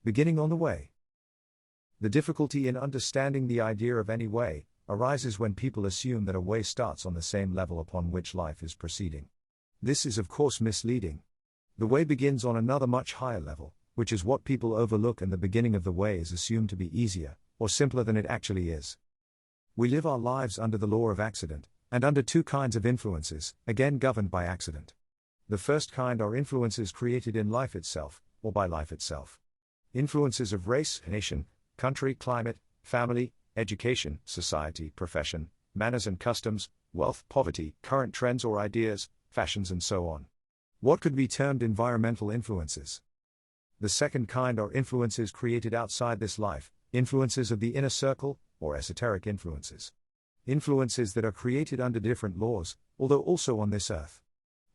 Beginning on the way. The difficulty in understanding the idea of any way arises when people assume that a way starts on the same level upon which life is proceeding. This is of course misleading. The way begins on another much higher level, which is what people overlook, and the beginning of the way is assumed to be easier, or simpler than it actually is. We live our lives under the law of accident, and under two kinds of influences, again governed by accident. The first kind are influences created in life itself, or by life itself. Influences of race, nation, country, climate, family, education, society, profession, manners and customs, wealth, poverty, current trends or ideas, fashions and so on. What could be termed environmental influences? The second kind are influences created outside this life, influences of the inner circle, or esoteric influences. Influences that are created under different laws, although also on this earth.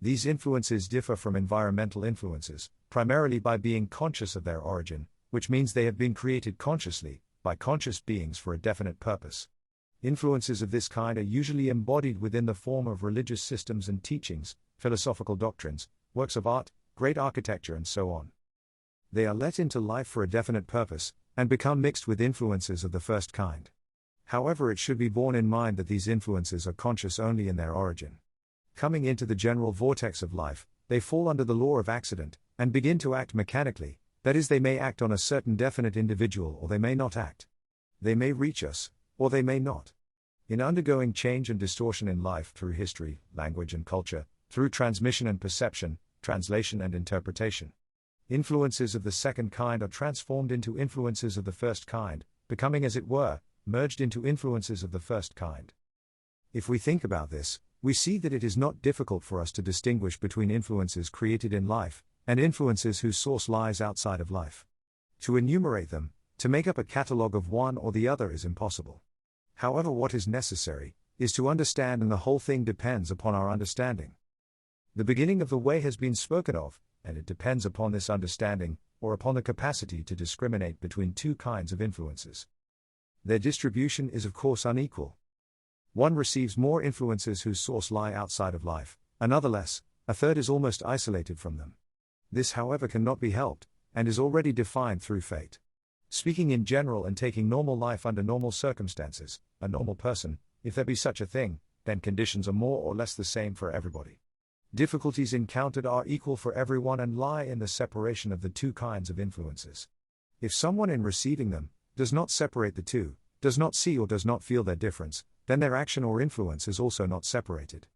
These influences differ from environmental influences, primarily by being conscious of their origin, which means they have been created consciously, by conscious beings for a definite purpose. Influences of this kind are usually embodied within the form of religious systems and teachings, philosophical doctrines, works of art, great architecture and so on. They are let into life for a definite purpose, and become mixed with influences of the first kind. However, it should be borne in mind that these influences are conscious only in their origin. Coming into the general vortex of life, they fall under the law of accident, and begin to act mechanically, that is, they may act on a certain definite individual or they may not act. They may reach us, or they may not. In undergoing change and distortion in life through history, language and culture, through transmission and perception, translation and interpretation. Influences of the second kind are transformed into influences of the first kind, becoming as it were, merged into influences of the first kind. If we think about this, we see that it is not difficult for us to distinguish between influences created in life, and influences whose source lies outside of life. To enumerate them, to make up a catalogue of one or the other is impossible. However, what is necessary, is to understand, and the whole thing depends upon our understanding. The beginning of the way has been spoken of, and it depends upon this understanding, or upon the capacity to discriminate between two kinds of influences. Their distribution is of course unequal. One receives more influences whose source lie outside of life, another less, a third is almost isolated from them. This, however, cannot be helped, and is already defined through fate. Speaking in general and taking normal life under normal circumstances, a normal person, if there be such a thing, then conditions are more or less the same for everybody. Difficulties encountered are equal for everyone and lie in the separation of the two kinds of influences. If someone in receiving them does not separate the two, does not see or does not feel their difference, then their action or influence is also not separated.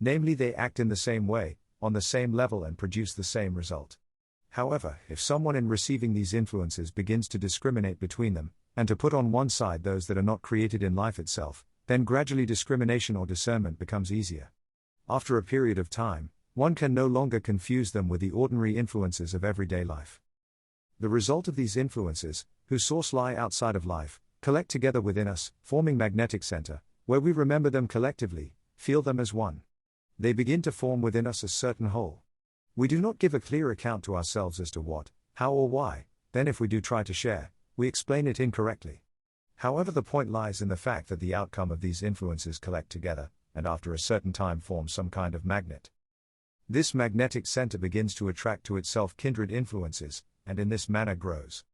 Namely, they act in the same way, on the same level and produce the same result. However, if someone in receiving these influences begins to discriminate between them, and to put on one side those that are not created in life itself, then gradually discrimination or discernment becomes easier. After a period of time, one can no longer confuse them with the ordinary influences of everyday life. The result of these influences, whose source lie outside of life, collect together within us, forming magnetic center, where we remember them collectively, feel them as one. They begin to form within us a certain whole. We do not give a clear account to ourselves as to what, how or why, then if we do try to share, we explain it incorrectly. However, the point lies in the fact that the outcome of these influences collect together, and after a certain time form some kind of magnet. This magnetic center begins to attract to itself kindred influences, and in this manner grows.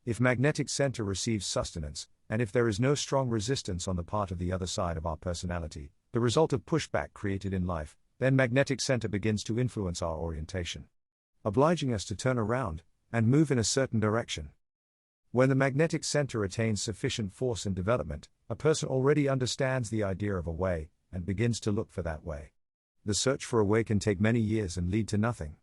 If magnetic center receives sustenance, and if there is no strong resistance on the part of the other side of our personality, the result of pushback created in life, then magnetic center begins to influence our orientation, obliging us to turn around, and move in a certain direction. When the magnetic center attains sufficient force and development, a person already understands the idea of a way, and begins to look for that way. The search for a way can take many years and lead to nothing.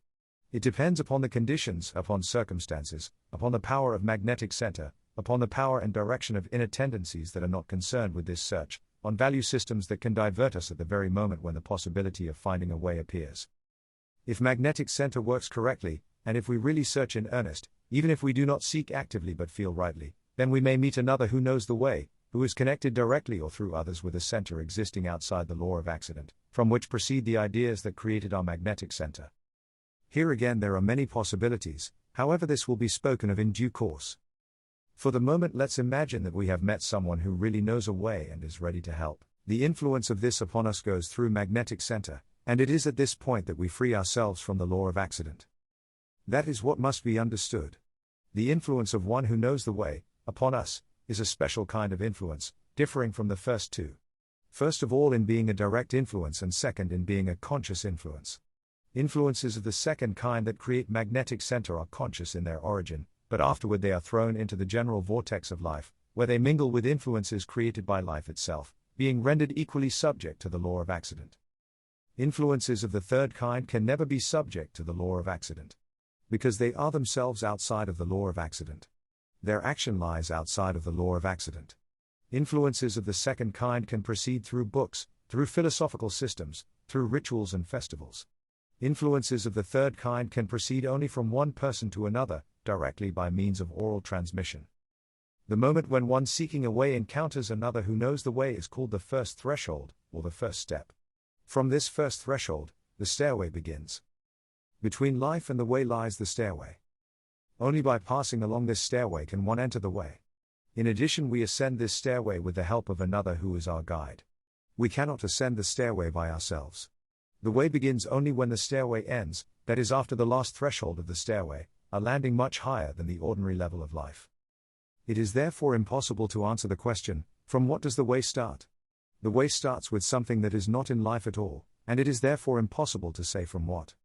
It depends upon the conditions, upon circumstances, upon the power of magnetic center, upon the power and direction of inner tendencies that are not concerned with this search, on value systems that can divert us at the very moment when the possibility of finding a way appears. If magnetic center works correctly, and if we really search in earnest, even if we do not seek actively but feel rightly, then we may meet another who knows the way, who is connected directly or through others with a center existing outside the law of accident, from which proceed the ideas that created our magnetic center. Here again there are many possibilities, however this will be spoken of in due course. For the moment let's imagine that we have met someone who really knows a way and is ready to help. The influence of this upon us goes through magnetic center, and it is at this point that we free ourselves from the law of accident. That is what must be understood. The influence of one who knows the way, upon us, is a special kind of influence, differing from the first two. First of all in being a direct influence and second in being a conscious influence. Influences of the second kind that create magnetic center are conscious in their origin, but afterward they are thrown into the general vortex of life, where they mingle with influences created by life itself, being rendered equally subject to the law of accident. Influences of the third kind can never be subject to the law of accident, because they are themselves outside of the law of accident. Their action lies outside of the law of accident. Influences of the second kind can proceed through books, through philosophical systems, through rituals and festivals. Influences of the third kind can proceed only from one person to another, directly by means of oral transmission. The moment when one seeking a way encounters another who knows the way is called the first threshold, or the first step. From this first threshold, the stairway begins. Between life and the way lies the stairway. Only by passing along this stairway can one enter the way. In addition, we ascend this stairway with the help of another who is our guide. We cannot ascend the stairway by ourselves. The way begins only when the stairway ends, that is after the last threshold of the stairway, a landing much higher than the ordinary level of life. It is therefore impossible to answer the question, from what does the way start? The way starts with something that is not in life at all, and it is therefore impossible to say from what.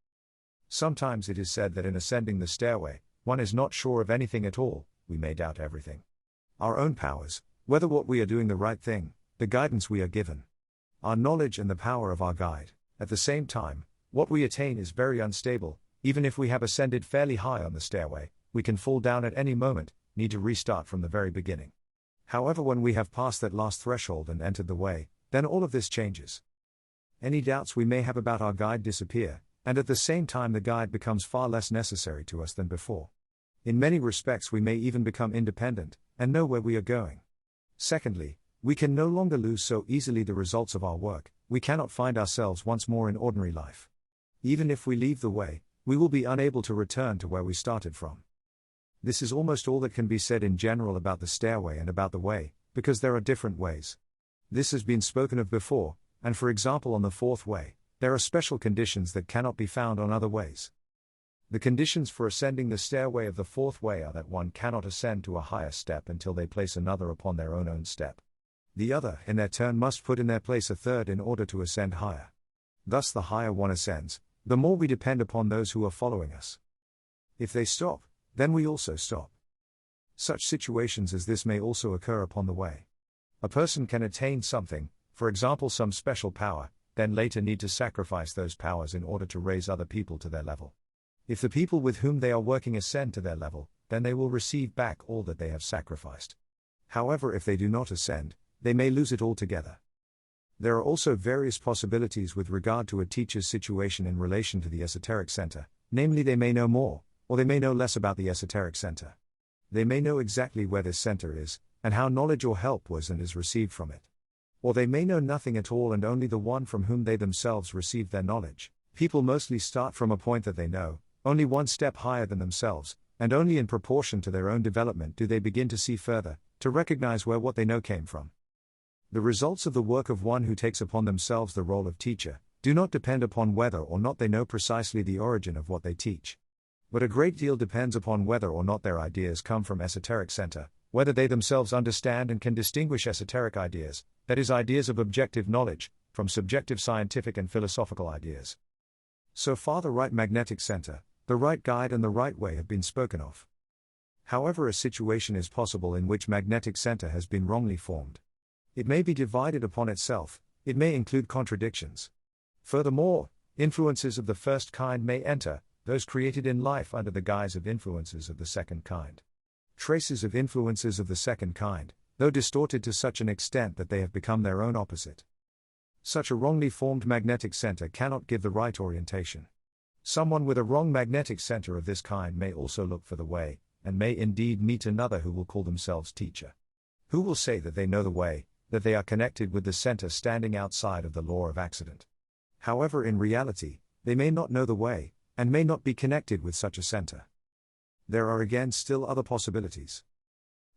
Sometimes it is said that in ascending the stairway, one is not sure of anything at all, we may doubt everything. Our own powers, whether what we are doing the right thing, the guidance we are given, our knowledge and the power of our guide. At the same time, what we attain is very unstable. Even if we have ascended fairly high on the stairway, we can fall down at any moment, need to restart from the very beginning. However, when we have passed that last threshold and entered the way, then all of this changes. Any doubts we may have about our guide disappear, and at the same time the guide becomes far less necessary to us than before. In many respects we may even become independent, and know where we are going. Secondly, we can no longer lose so easily the results of our work, we cannot find ourselves once more in ordinary life. Even if we leave the way, we will be unable to return to where we started from. This is almost all that can be said in general about the stairway and about the way, because there are different ways. This has been spoken of before, and for example on the fourth way, there are special conditions that cannot be found on other ways. The conditions for ascending the stairway of the fourth way are that one cannot ascend to a higher step until they place another upon their own step. The other, in their turn, must put in their place a third in order to ascend higher. Thus the higher one ascends, the more we depend upon those who are following us. If they stop, then we also stop. Such situations as this may also occur upon the way. A person can attain something, for example some special power, then later need to sacrifice those powers in order to raise other people to their level. If the people with whom they are working ascend to their level, then they will receive back all that they have sacrificed. However, if they do not ascend, they may lose it altogether. There are also various possibilities with regard to a teacher's situation in relation to the esoteric center, namely they may know more, or they may know less about the esoteric center. They may know exactly where this center is, and how knowledge or help was and is received from it. Or they may know nothing at all and only the one from whom they themselves received their knowledge. People mostly start from a point that they know, only one step higher than themselves, and only in proportion to their own development do they begin to see further, to recognize where what they know came from. The results of the work of one who takes upon themselves the role of teacher do not depend upon whether or not they know precisely the origin of what they teach. But a great deal depends upon whether or not their ideas come from esoteric center, whether they themselves understand and can distinguish esoteric ideas, that is, ideas of objective knowledge, from subjective scientific and philosophical ideas. So far the right magnetic center, the right guide and the right way have been spoken of. However, a situation is possible in which magnetic center has been wrongly formed. It may be divided upon itself, it may include contradictions. Furthermore, influences of the first kind may enter, those created in life under the guise of influences of the second kind. Traces of influences of the second kind, though distorted to such an extent that they have become their own opposite. Such a wrongly formed magnetic center cannot give the right orientation. Someone with a wrong magnetic center of this kind may also look for the way, and may indeed meet another who will call themselves teacher. Who will say that they know the way, that they are connected with the center standing outside of the law of accident. However, in reality, they may not know the way, and may not be connected with such a center. There are again still other possibilities.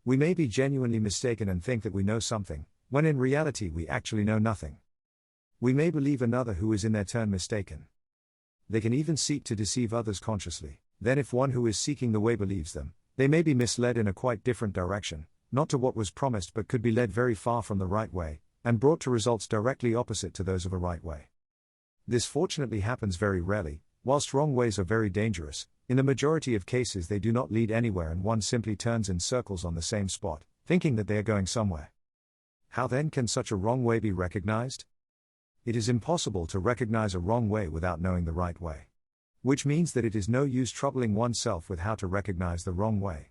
We may be genuinely mistaken and think that we know something, when in reality we actually know nothing. We may believe another who is in their turn mistaken. They can even seek to deceive others consciously. Then if one who is seeking the way believes them, They may be misled in a quite different direction, not to what was promised but could be led very far from the right way, and brought to results directly opposite to those of a right way. This fortunately happens very rarely, whilst wrong ways are very dangerous. In the majority of cases they do not lead anywhere and one simply turns in circles on the same spot, thinking that they are going somewhere. How then can such a wrong way be recognized? It is impossible to recognize a wrong way without knowing the right way. Which means that it is no use troubling oneself with how to recognize the wrong way.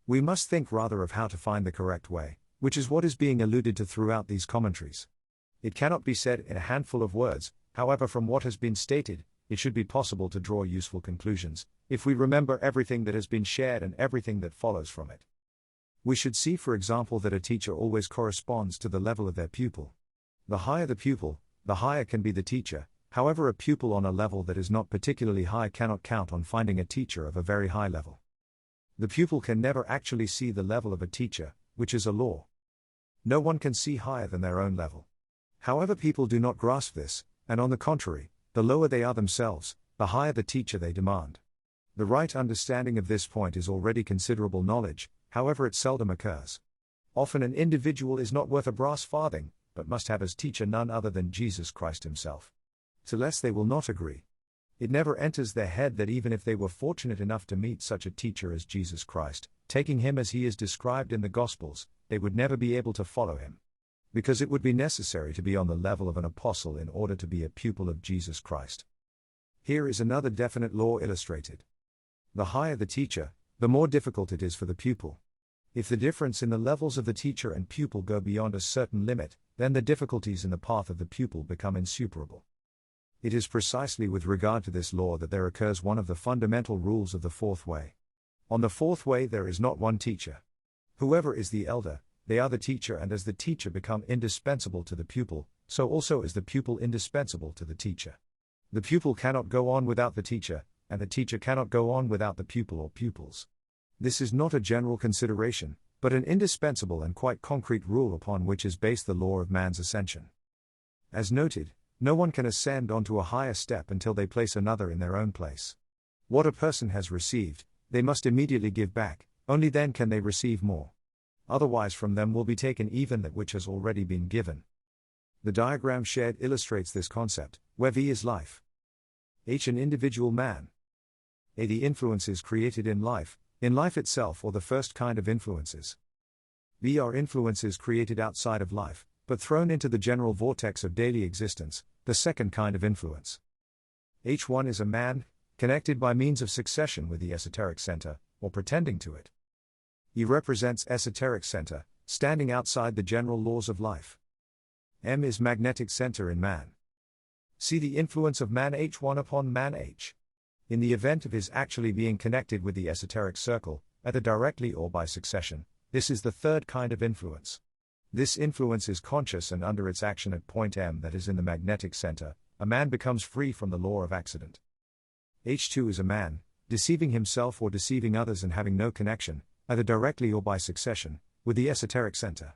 We must think rather of how to find the correct way, which is what is being alluded to throughout these commentaries. It cannot be said in a handful of words, however, from what has been stated, it should be possible to draw useful conclusions, if we remember everything that has been shared and everything that follows from it. We should see, for example, that a teacher always corresponds to the level of their pupil. The higher the pupil, the higher can be the teacher. However, a pupil on a level that is not particularly high cannot count on finding a teacher of a very high level. The pupil can never actually see the level of a teacher, which is a law. No one can see higher than their own level. However, people do not grasp this, and on the contrary, the lower they are themselves, the higher the teacher they demand. The right understanding of this point is already considerable knowledge, however it seldom occurs. Often an individual is not worth a brass farthing, but must have as teacher none other than Jesus Christ himself. To less they will not agree. It never enters their head that even if they were fortunate enough to meet such a teacher as Jesus Christ, taking him as he is described in the Gospels, they would never be able to follow him. Because it would be necessary to be on the level of an apostle in order to be a pupil of Jesus Christ. Here is another definite law illustrated. The higher the teacher, the more difficult it is for the pupil. If the difference in the levels of the teacher and pupil go beyond a certain limit, then the difficulties in the path of the pupil become insuperable. It is precisely with regard to this law that there occurs one of the fundamental rules of the fourth way. On the fourth way there is not one teacher. Whoever is the elder, they are the teacher, and as the teacher become indispensable to the pupil, so also is the pupil indispensable to the teacher. The pupil cannot go on without the teacher, and the teacher cannot go on without the pupil or pupils. This is not a general consideration, but an indispensable and quite concrete rule upon which is based the law of man's ascension. As noted, no one can ascend onto a higher step until they place another in their own place. What a person has received, they must immediately give back, only then can they receive more. Otherwise from them will be taken even that which has already been given. The diagram shared illustrates this concept, where V is life. H an individual man. A the influences created in life itself, or the first kind of influences. V are influences created outside of life, but thrown into the general vortex of daily existence, the second kind of influence. H1 is a man, connected by means of succession with the esoteric center, or pretending to it. E represents esoteric center, standing outside the general laws of life. M is magnetic center in man. See the influence of man H1 upon man H. In the event of his actually being connected with the esoteric circle, either directly or by succession, this is the third kind of influence. This influence is conscious, and under its action at point M, that is in the magnetic center, a man becomes free from the law of accident. H2 is a man, deceiving himself or deceiving others and having no connection, either directly or by succession, with the esoteric center.